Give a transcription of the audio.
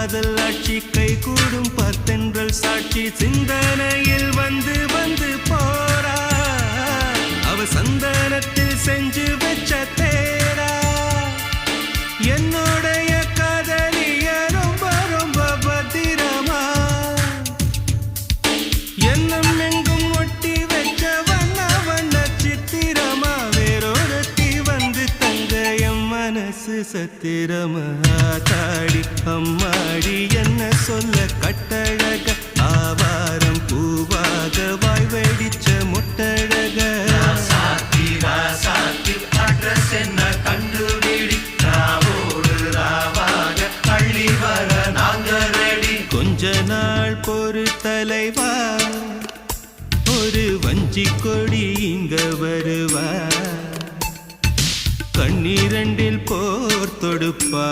காதல் ஆட்சி கை கூடும் பார்த்தென்றல் சாட்சி சிந்தனையில் வந்து வந்து போறா அவ சந்தனத்தில் செஞ்சு வச்ச தேரா என்னுடைய காதலிய ரொம்ப ரொம்ப பத்திரமா என்னும் எங்கும் ஒட்டி வச்ச வண்ண வண்ண சித்திரமா வேறொருத்தி வந்து தங்க என் மனசு சத்திரமா தாடி அம்மாடி என்ன சொல்ல கட்டழக ஆவாரம் பூவாக வாய் வெடிச்ச முட்டழக அட்ரஸ் என்ன கண்டுபிடி ராவோடு ராவாக அள்ளி வர நாங்க ரெடி கொஞ்ச நாள் பொறு தலைவா ஒரு வஞ்சி கொடி இங்க வருவா கண்ணீரண்டில் போர் தொடுப்பா